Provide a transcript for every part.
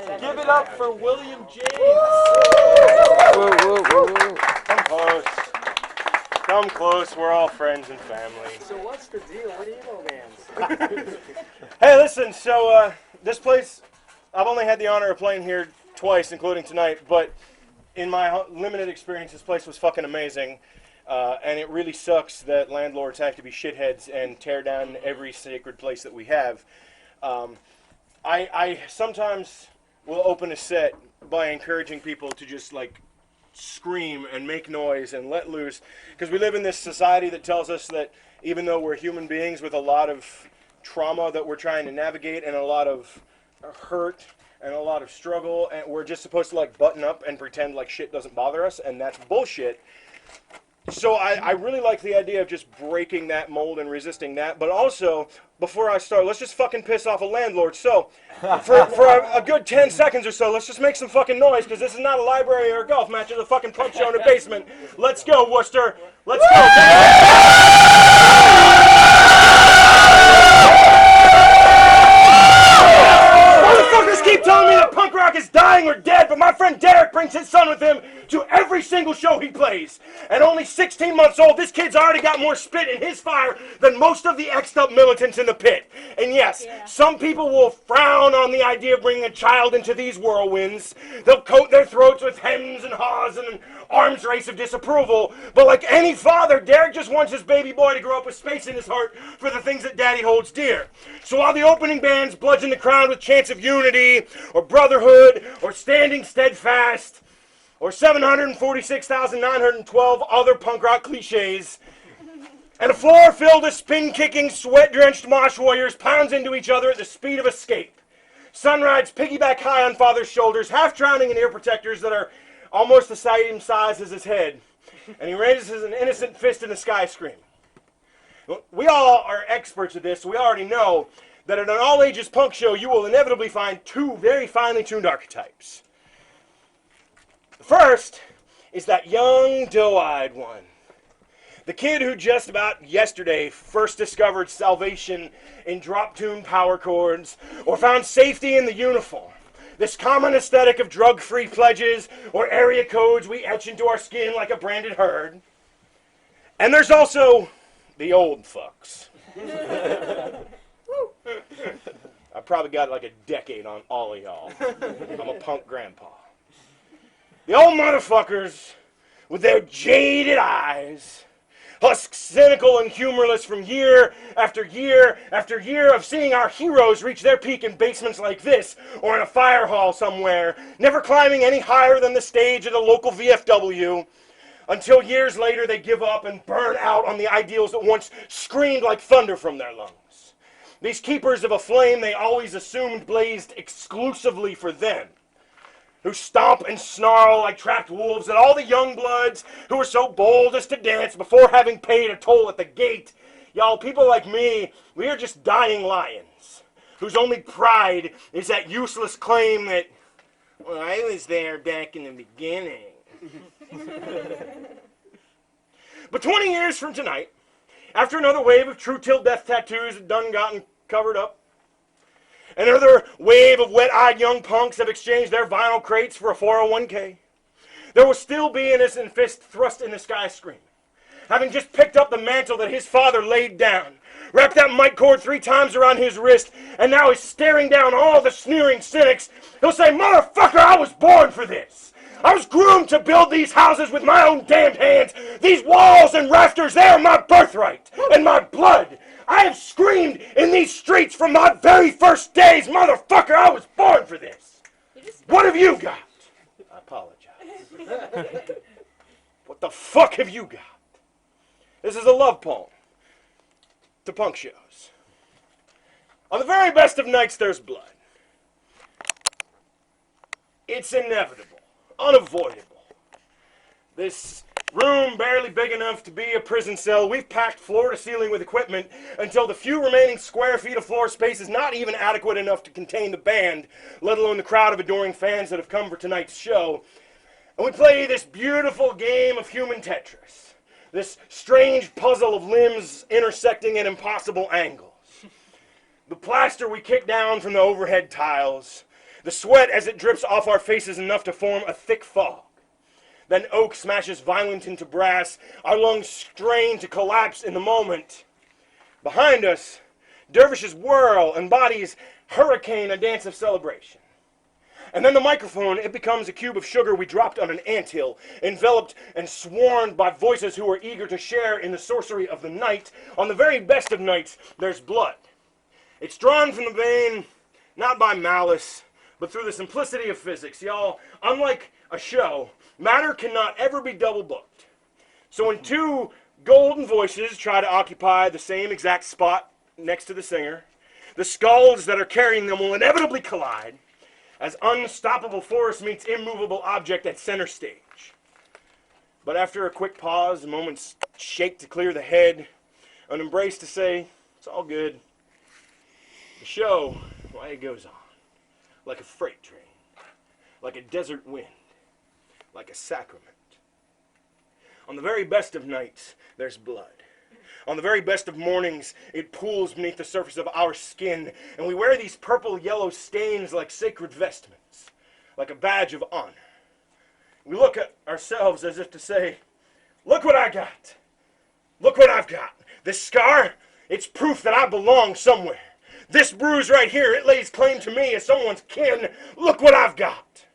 Give it up for William James. Whoa, whoa, whoa, whoa. Come close. Come close. We're all friends and family. So what's the deal with emo bands? Hey, listen. So this place, I've only had the honor of playing here twice, including tonight. But in my limited experience, this place was fucking amazing. And it really sucks that landlords have to be shitheads and tear down every sacred place that we have. I sometimes will open a set by encouraging people to just like scream and make noise and let loose, because we live in this society that tells us that even though we're human beings with a lot of trauma that we're trying to navigate and a lot of hurt and a lot of struggle, and we're just supposed to like button up and pretend like shit doesn't bother us, and that's bullshit. So I really like the idea of just breaking that mold and resisting that. But also, before I start, let's just fucking piss off a landlord. So, for a good 10 seconds or so, let's just make some fucking noise, because this is not a library or a golf match. It's a fucking punk show in the basement. Let's go, Worcester. Let's go. Motherfuckers keep telling me that punk rock is dying or dead, but my friend Derek brings his son with him to every single show he plays. At only 16 months old, this kid's already got more spit in his fire than most of the X'd up militants in the pit. And yes, some people will frown on the idea of bringing a child into these whirlwinds. They'll coat their throats with hems and haws and an arms race of disapproval. But like any father, Derek just wants his baby boy to grow up with space in his heart for the things that daddy holds dear. So while the opening bands bludgeon the crowd with chants of unity, or brotherhood, or standing steadfast, or 746,912 other punk rock cliches, and a floor filled with spin-kicking, sweat-drenched mosh warriors pounds into each other at the speed of escape. Son rides piggyback high on father's shoulders, half drowning in ear protectors that are almost the same size as his head, and he raises an innocent fist in the sky screaming. We all are experts at this, so we already know that at an all-ages punk show, you will inevitably find two very finely tuned archetypes. The first is that young, doe-eyed one. The kid who just about yesterday first discovered salvation in drop-tuned power chords, or found safety in the uniform. This common aesthetic of drug-free pledges or area codes we etch into our skin like a branded herd. And there's also the old fucks. I probably got like a decade on all of y'all. I'm a punk grandpa. The old motherfuckers with their jaded eyes, husk cynical and humorless from year after year after year of seeing our heroes reach their peak in basements like this or in a fire hall somewhere, never climbing any higher than the stage of the local VFW, until years later they give up and burn out on the ideals that once screamed like thunder from their lungs. These keepers of a flame they always assumed blazed exclusively for them, who stomp and snarl like trapped wolves at all the young bloods who are so bold as to dance before having paid a toll at the gate. Y'all, people like me, we are just dying lions, whose only pride is that useless claim that, well, I was there back in the beginning. But 20 years from tonight, after another wave of true till death tattoos have done gotten covered up, another wave of wet-eyed young punks have exchanged their vinyl crates for a 401k, there will still be an innocent fist thrust in the sky screaming, having just picked up the mantle that his father laid down, wrapped that mic cord 3 times around his wrist, and now is staring down all the sneering cynics. He'll say, "Motherfucker, I was born for this. I was groomed to build these houses with my own damned hands. These walls and rafters, they are my birthright and my blood. I have screamed in these streets from my very first days. Motherfucker, I was born for this. What have you got?" I apologize. What the fuck have you got? This is a love poem to punk shows. On the very best of nights, there's blood. It's inevitable, unavoidable. This room barely big enough to be a prison cell. We've packed floor to ceiling with equipment until the few remaining square feet of floor space is not even adequate enough to contain the band, let alone the crowd of adoring fans that have come for tonight's show. And we play this beautiful game of human Tetris, this strange puzzle of limbs intersecting at impossible angles. The plaster we kick down from the overhead tiles, The sweat as it drips off our faces enough to form a thick fog. Then oak smashes violent into brass, our lungs strain to collapse in the moment. Behind us, dervishes whirl and bodies hurricane a dance of celebration. And then the microphone, it becomes a cube of sugar we dropped on an anthill, enveloped and swarmed by voices who are eager to share in the sorcery of the night. On the very best of nights, there's blood. It's drawn from the vein, not by malice, but through the simplicity of physics. Y'all, unlike a show, matter cannot ever be double booked. So when two golden voices try to occupy the same exact spot next to the singer, the skulls that are carrying them will inevitably collide as unstoppable force meets immovable object at center stage. But after a quick pause, a moment's shake to clear the head, an embrace to say, it's all good, the show, why, it goes on. Like a freight train, like a desert wind, like a sacrament. On the very best of nights, there's blood. On the very best of mornings, it pools beneath the surface of our skin, and we wear these purple-yellow stains like sacred vestments, like a badge of honor. We look at ourselves as if to say, look what I got. Look what I've got. This scar, it's proof that I belong somewhere. This bruise right here, it lays claim to me as someone's kin. Look what I've got.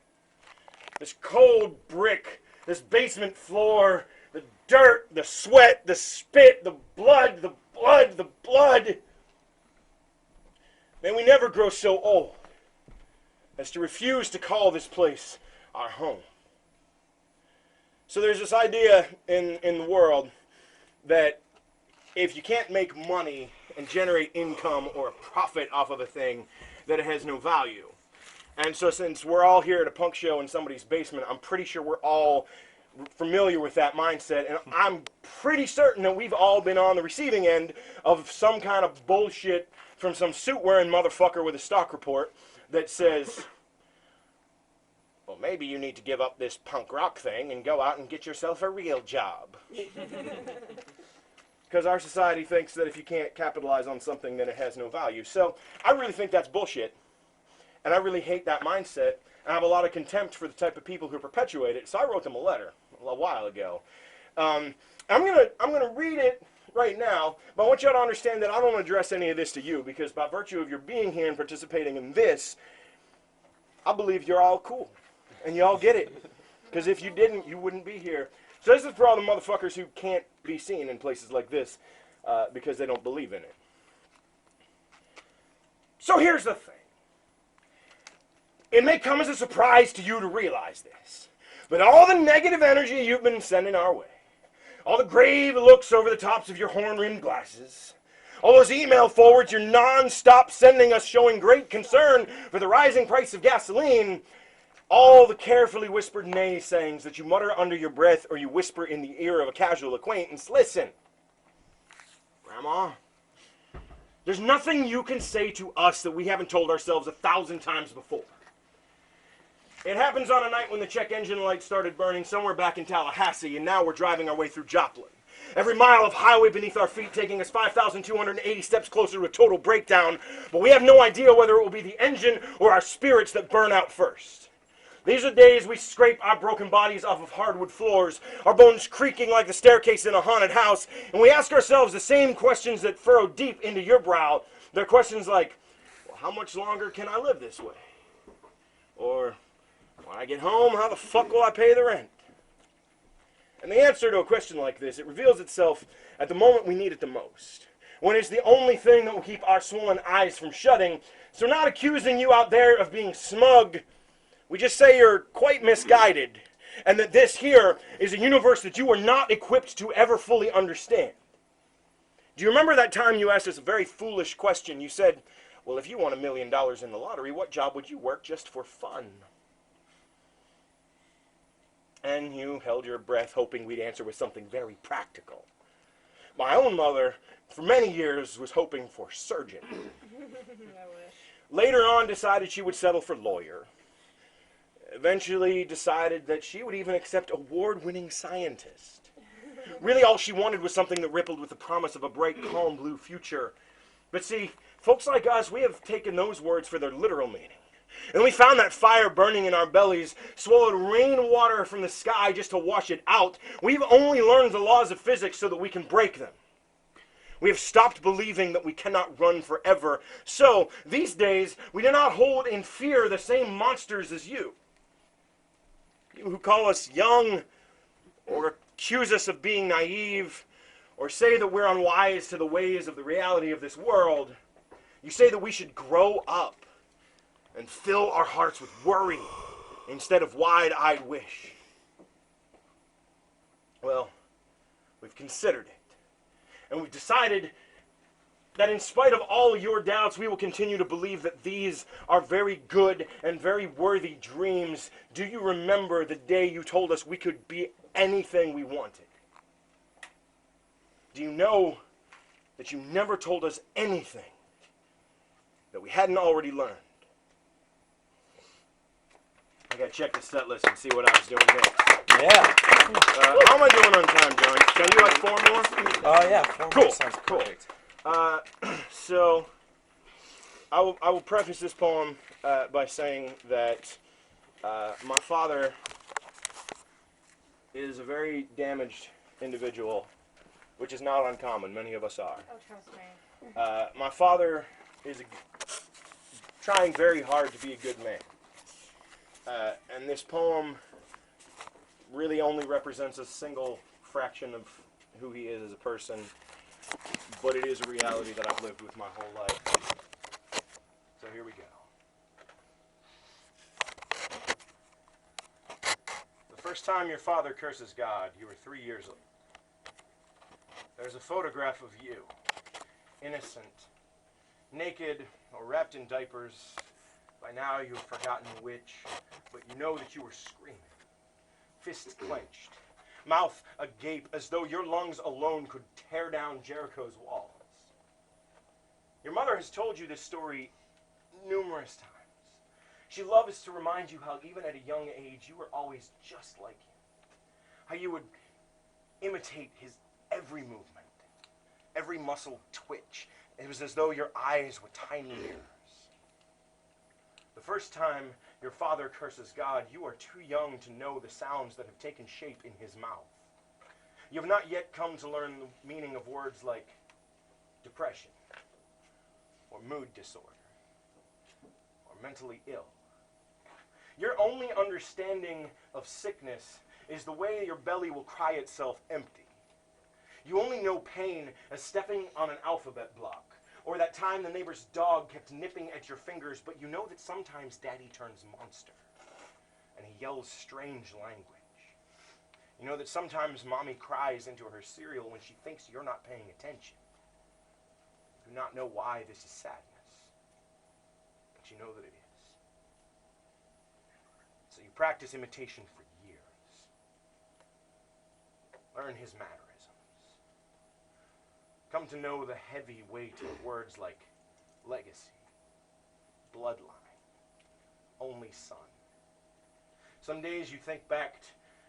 This cold brick, this basement floor, the dirt, the sweat, the spit, the blood, the blood, the blood. May we never grow so old as to refuse to call this place our home. So there's this idea in the world that if you can't make money and generate income or a profit off of a thing, that it has no value. And so since we're all here at a punk show in somebody's basement, I'm pretty sure we're all familiar with that mindset, and I'm pretty certain that we've all been on the receiving end of some kind of bullshit from some suit-wearing motherfucker with a stock report that says, well, maybe you need to give up this punk rock thing and go out and get yourself a real job. Because our society thinks that if you can't capitalize on something, then it has no value. So I really think that's bullshit, and I really hate that mindset. I have a lot of contempt for the type of people who perpetuate it, so I wrote them a letter a while ago. I'm gonna read it right now, but I want you all to understand that I don't address any of this to you, because by virtue of your being here and participating in this, I believe you're all cool, and you all get it. Because if you didn't, you wouldn't be here. So this is for all the motherfuckers who can't be seen in places like this because they don't believe in it. So here's the thing. It may come as a surprise to you to realize this, but all the negative energy you've been sending our way, all the grave looks over the tops of your horn-rimmed glasses, all those email forwards you're non-stop sending us showing great concern for the rising price of gasoline, all the carefully whispered naysayings that you mutter under your breath or you whisper in the ear of a casual acquaintance, listen, Grandma, there's nothing you can say to us that we haven't told ourselves 1,000 times before. It happens on a night when the check engine light started burning somewhere back in Tallahassee, and now we're driving our way through Joplin. Every mile of highway beneath our feet taking us 5,280 steps closer to a total breakdown, but we have no idea whether it will be the engine or our spirits that burn out first. These are days we scrape our broken bodies off of hardwood floors, our bones creaking like the staircase in a haunted house, and we ask ourselves the same questions that furrow deep into your brow. They're questions like, well, how much longer can I live this way? Or, when I get home, how the fuck will I pay the rent? And the answer to a question like this, it reveals itself at the moment we need it the most, when it's the only thing that will keep our swollen eyes from shutting. So we're not accusing you out there of being smug. We just say you're quite misguided, and that this here is a universe that you are not equipped to ever fully understand. Do you remember that time you asked us a very foolish question? You said, well, if you won $1 million in the lottery, what job would you work just for fun? And you held your breath, hoping we'd answer with something very practical. My own mother, for many years, was hoping for surgeon. I wish. Later on, decided she would settle for lawyer. Eventually decided that she would even accept award-winning scientist. Really, all she wanted was something that rippled with the promise of a bright, calm blue future. But see, folks like us, we have taken those words for their literal meaning. And we found that fire burning in our bellies, swallowed rainwater from the sky just to wash it out. We've only learned the laws of physics so that we can break them. We have stopped believing that we cannot run forever. So, these days, we do not hold in fear the same monsters as you. You who call us young, or accuse us of being naive, or say that we're unwise to the ways of the reality of this world. You say that we should grow up and fill our hearts with worry instead of wide-eyed wish. Well, we've considered it. And we've decided that in spite of all your doubts, we will continue to believe that these are very good and very worthy dreams. Do you remember the day you told us we could be anything we wanted? Do you know that you never told us anything that we hadn't already learned? I gotta check the set list and see what I was doing next. Yeah. How am I doing on time, John? Can I do like 4 more? Oh, yeah. 4 Cool. more sounds perfect. So, I will preface this poem by saying that my father is a very damaged individual, which is not uncommon. Many of us are. Oh, trust me. My father is trying very hard to be a good man. And this poem really only represents a single fraction of who he is as a person, but it is a reality that I've lived with my whole life. So here we go. The first time your father curses God, you were 3 years old. There's a photograph of you, innocent, naked, or wrapped in diapers. By now you have forgotten which, but you know that you were screaming, fists clenched, mouth agape, as though your lungs alone could tear down Jericho's walls. Your mother has told you this story numerous times. She loves to remind you how even at a young age you were always just like him. How you would imitate his every movement, every muscle twitch. It was as though your eyes were tiny mirrors. The first time your father curses God, you are too young to know the sounds that have taken shape in his mouth. You have not yet come to learn the meaning of words like depression, or mood disorder, or mentally ill. Your only understanding of sickness is the way your belly will cry itself empty. You only know pain as stepping on an alphabet block, or that time the neighbor's dog kept nipping at your fingers, but you know that sometimes Daddy turns monster, and he yells strange language. You know that sometimes Mommy cries into her cereal when she thinks you're not paying attention. You do not know why this is sadness, but you know that it is. So you practice imitation for years. Learn his mannerisms. Come to know the heavy weight of words like legacy, bloodline, only son. Some days you think back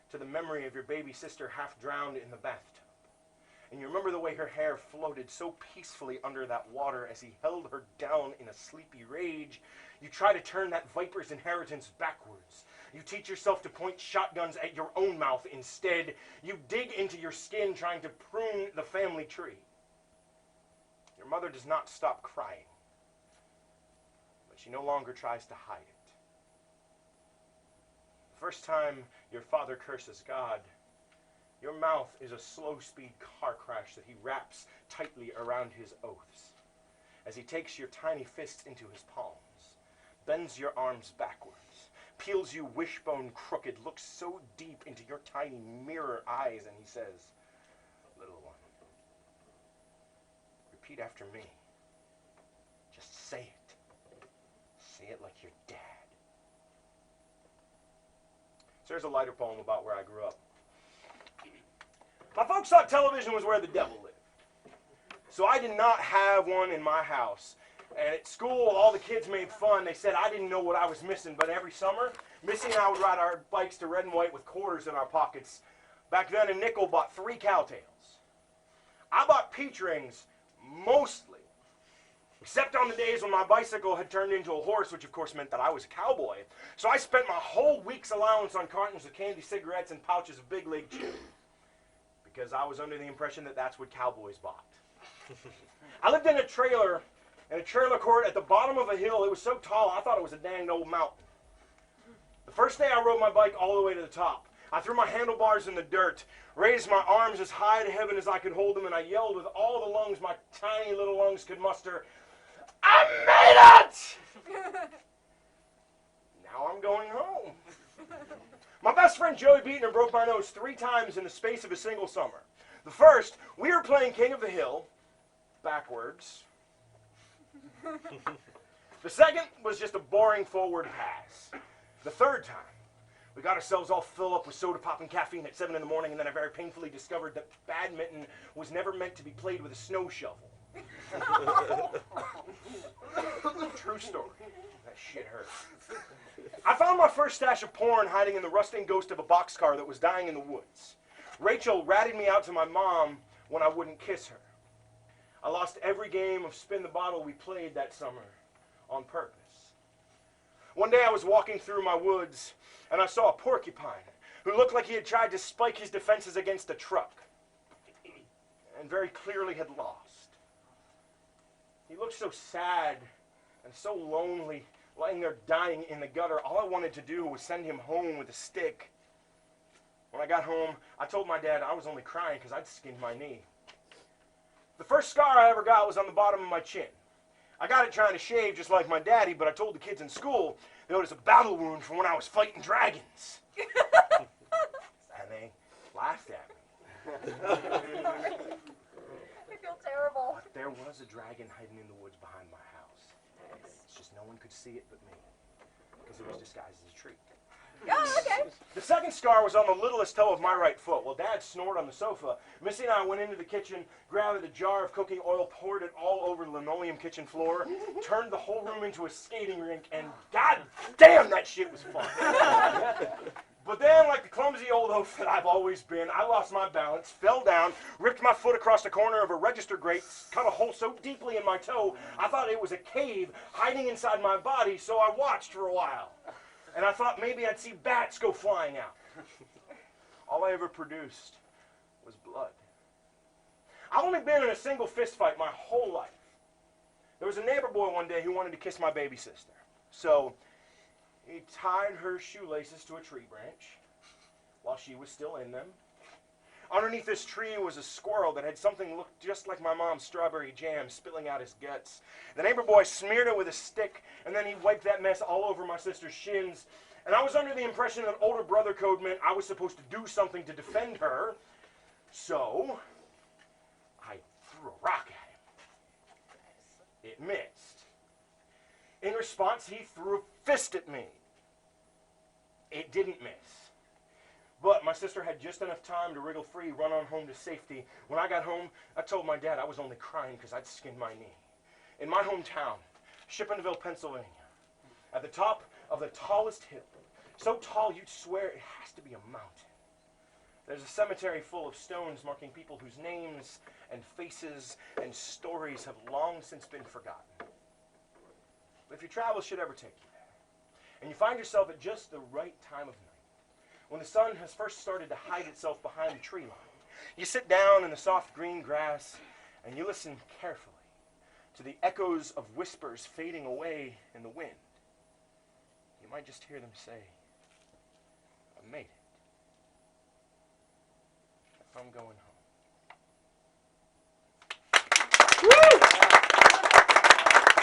to the memory of your baby sister half drowned in the bathtub. And you remember the way her hair floated so peacefully under that water as he held her down in a sleepy rage. You try to turn that viper's inheritance backwards. You teach yourself to point shotguns at your own mouth instead. You dig into your skin trying to prune the family tree. Your mother does not stop crying, but she no longer tries to hide it. The first time your father curses God, your mouth is a slow-speed car crash that he wraps tightly around his oaths. As he takes your tiny fists into his palms, bends your arms backwards, peels you wishbone crooked, looks so deep into your tiny mirror eyes, and he says, "Little one, repeat after me. Just say it. Say it like your dad." So here's a lighter poem about where I grew up. My folks thought television was where the devil lived. So I did not have one in my house. And at school, all the kids made fun. They said I didn't know what I was missing. But every summer, Missy and I would ride our bikes to red and white with quarters in our pockets. Back then, a nickel bought 3 cowtails. I bought peach rings mostly Except on the days when my bicycle had turned into a horse, which of course meant that I was a cowboy. So I spent my whole week's allowance on cartons of candy, cigarettes, and pouches of Big League Chew. Because I was under the impression that that's what cowboys bought. I lived in a trailer court at the bottom of a hill. It was so tall, I thought it was a dang old mountain. The first day I rode my bike all the way to the top. I threw my handlebars in the dirt, raised my arms as high to heaven as I could hold them, and I yelled with all the lungs my tiny little lungs could muster, "I made it!" Now I'm going home. My best friend Joey Beatner broke my nose 3 times in the space of a single summer. The first, we were playing King of the Hill, backwards. The second was just a boring forward pass. The third time, we got ourselves all filled up with soda pop and caffeine at 7 in the morning, and then I very painfully discovered that badminton was never meant to be played with a snow shovel. True story. That shit hurt. I found my first stash of porn hiding in the rusting ghost of a boxcar that was dying in the woods. Rachel ratted me out to my mom when I wouldn't kiss her. I lost every game of Spin the Bottle we played that summer on purpose. One day I was walking through my woods and I saw a porcupine who looked like he had tried to spike his defenses against a truck and very clearly had lost. He looked so sad and so lonely, lying there dying in the gutter. All I wanted to do was send him home with a stick. When I got home, I told my dad I was only crying because I'd skinned my knee. The first scar I ever got was on the bottom of my chin. I got it trying to shave just like my daddy, but I told the kids in school that it was a battle wound from when I was fighting dragons. And they laughed at me. I feel terrible. But there was a dragon hiding in the woods behind my house. It's just no one could see it but me, because it was disguised as a tree. Oh, okay. The second scar was on the littlest toe of my right foot. While Dad snored on the sofa, Missy and I went into the kitchen, grabbed a jar of cooking oil, poured it all over the linoleum kitchen floor, turned the whole room into a skating rink, and god damn, that shit was fun. But then, like the clumsy old oaf that I've always been, I lost my balance, fell down, ripped my foot across the corner of a register grate, cut a hole so deeply in my toe, I thought it was a cave hiding inside my body, so I watched for a while. And I thought maybe I'd see bats go flying out. All I ever produced was blood. I've only been in a single fist fight my whole life. There was a neighbor boy one day who wanted to kiss my baby sister. So he tied her shoelaces to a tree branch while she was still in them. Underneath this tree was a squirrel that had something looked just like my mom's strawberry jam spilling out his guts. The neighbor boy smeared it with a stick, and then he wiped that mess all over my sister's shins. And I was under the impression that older brother code meant I was supposed to do something to defend her. So I threw a rock at him. It missed. In response, he threw a fist at me. It didn't miss. But my sister had just enough time to wriggle free, run on home to safety. When I got home, I told my dad I was only crying because I'd skinned my knee. In my hometown, Shippenville, Pennsylvania, at the top of the tallest hill, so tall you'd swear it has to be a mountain, there's a cemetery full of stones marking people whose names and faces and stories have long since been forgotten. But if your travels should ever take you there, and you find yourself at just the right time of night, when the sun has first started to hide itself behind the tree line, you sit down in the soft green grass and you listen carefully to the echoes of whispers fading away in the wind. You might just hear them say, "I made it. I'm going home." Woo!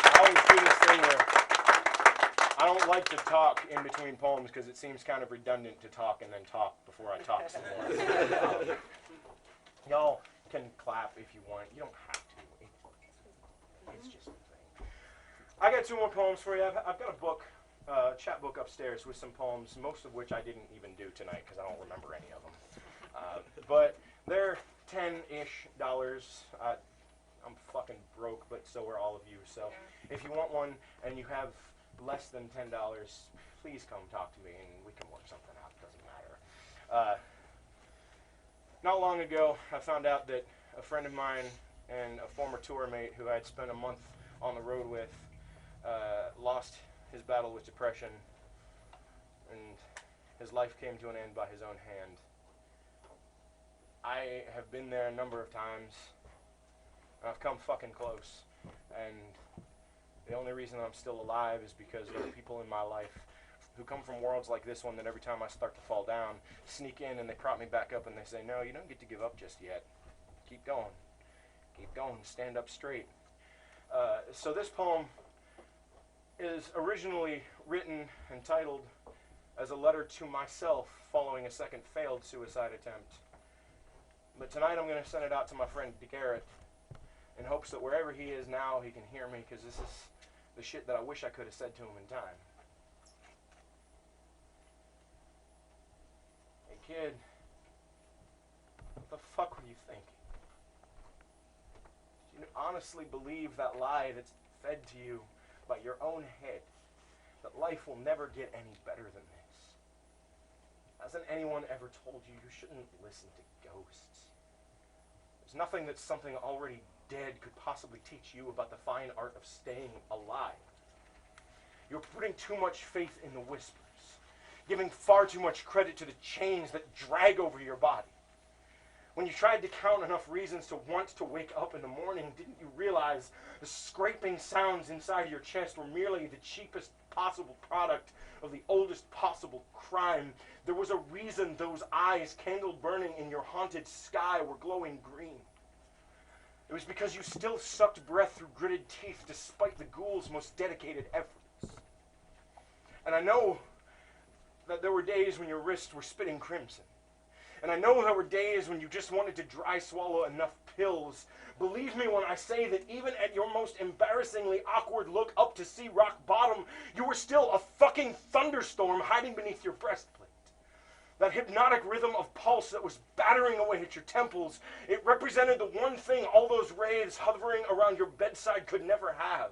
I always do this thing where I don't like to talk in between poems because it seems kind of redundant to talk and then talk before I talk some more. Y'all can clap if you want. You don't have to. It's just a thing. I got 2 more poems for you. I've got a book, chat book upstairs with some poems, most of which I didn't even do tonight because I don't remember any of them. But they're $10-ish. I'm fucking broke, but so are all of you. So if you want one and you have less than $10, please come talk to me and we can work something out. It doesn't matter. Not long ago, I found out that a friend of mine and a former tour mate who I had spent a month on the road with lost his battle with depression, and his life came to an end by his own hand. I have been there a number of times, and I've come fucking close, and the only reason I'm still alive is because there are people in my life who come from worlds like this one that every time I start to fall down, sneak in and they prop me back up and they say, no, you don't get to give up just yet. Keep going. Keep going. Stand up straight. So this poem is originally written and titled as a letter to myself following a second failed suicide attempt. But tonight I'm going to send it out to my friend Garrett in hopes that wherever he is now he can hear me, because this is the shit that I wish I could have said to him in time. Hey kid, what the fuck were you thinking? Did you honestly believe that lie that's fed to you by your own head, that life will never get any better than this? Hasn't anyone ever told you you shouldn't listen to ghosts? There's nothing that something already dead could possibly teach you about the fine art of staying alive. You're putting too much faith in the whispers, giving far too much credit to the chains that drag over your body. When you tried to count enough reasons to want to wake up in the morning, didn't you realize the scraping sounds inside your chest were merely the cheapest possible product of the oldest possible crime? There was a reason those eyes, candle burning in your haunted sky, were glowing green. It was because you still sucked breath through gritted teeth despite the ghoul's most dedicated efforts. And I know that there were days when your wrists were spitting crimson. And I know there were days when you just wanted to dry swallow enough pills. Believe me when I say that even at your most embarrassingly awkward look up to see rock bottom, you were still a fucking thunderstorm hiding beneath your breastplate. That hypnotic rhythm of pulse that was battering away at your temples, it represented the one thing all those wraiths hovering around your bedside could never have.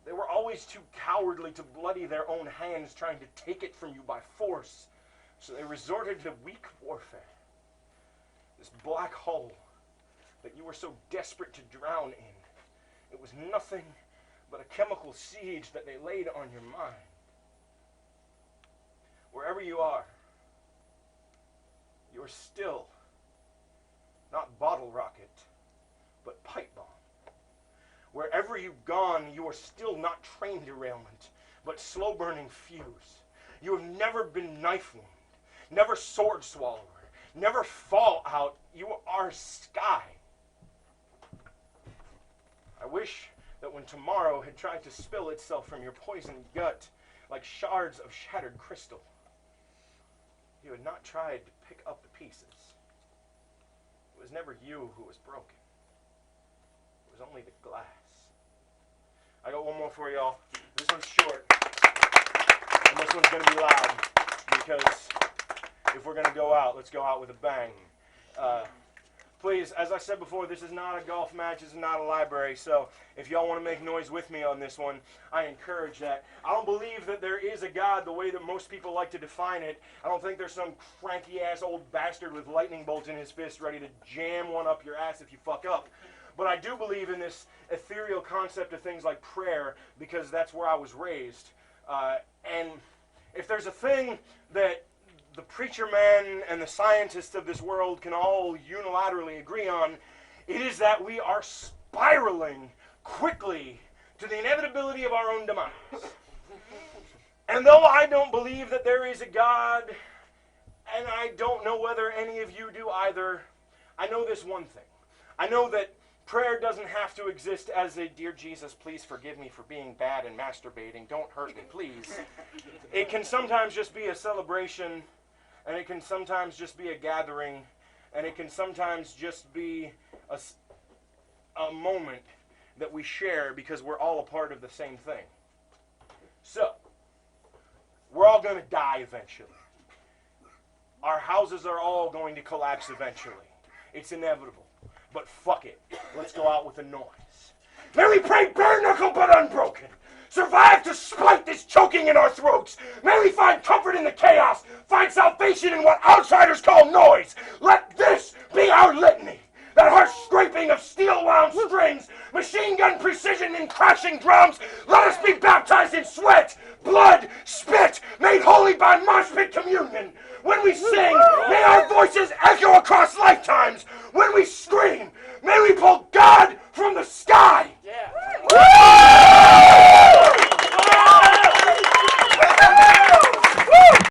They were always too cowardly to bloody their own hands trying to take it from you by force. So they resorted to weak warfare. This black hole that you were so desperate to drown in, it was nothing but a chemical siege that they laid on your mind. Wherever you are still not bottle rocket, but pipe bomb. Wherever you've gone, you are still not train derailment, but slow-burning fuse. You have never been knife wound, never sword swallower, never fallout. You are sky. I wish that when tomorrow had tried to spill itself from your poisoned gut like shards of shattered crystal, you had not tried to pick up the pieces. It was never you who was broken. It was only the glass. I got one more for y'all. This one's short, and this one's going to be loud, because if we're going to go out, let's go out with a bang. Please, as I said before, this is not a golf match, this is not a library, so if y'all want to make noise with me on this one, I encourage that. I don't believe that there is a God the way that most people like to define it. I don't think there's some cranky-ass old bastard with lightning bolts in his fist ready to jam one up your ass if you fuck up. But I do believe in this ethereal concept of things like prayer, because that's where I was raised. And if there's a thing that the preacher man and the scientists of this world can all unilaterally agree on, it is that we are spiraling quickly to the inevitability of our own demise. And though I don't believe that there is a God, and I don't know whether any of you do either, I know this one thing. I know that prayer doesn't have to exist as a, dear Jesus, please forgive me for being bad and masturbating. Don't hurt me, please. It can sometimes just be a celebration, and it can sometimes just be a gathering, and it can sometimes just be a moment that we share because we're all a part of the same thing. So, we're all going to die eventually. Our houses are all going to collapse eventually. It's inevitable. But fuck it. Let's go out with a noise. May we pray bare knuckle but unbroken. Survive to spite this choking in our throats. May we find comfort in the chaos. Find salvation in what outsiders call noise. Let this be our litany. that harsh scraping of steel-wound strings, machine gun precision in crashing drums. Let us be baptized in sweat, blood, spit, made holy by mosh pit communion. When we sing, may our voices echo across lifetimes. When we scream, may we pull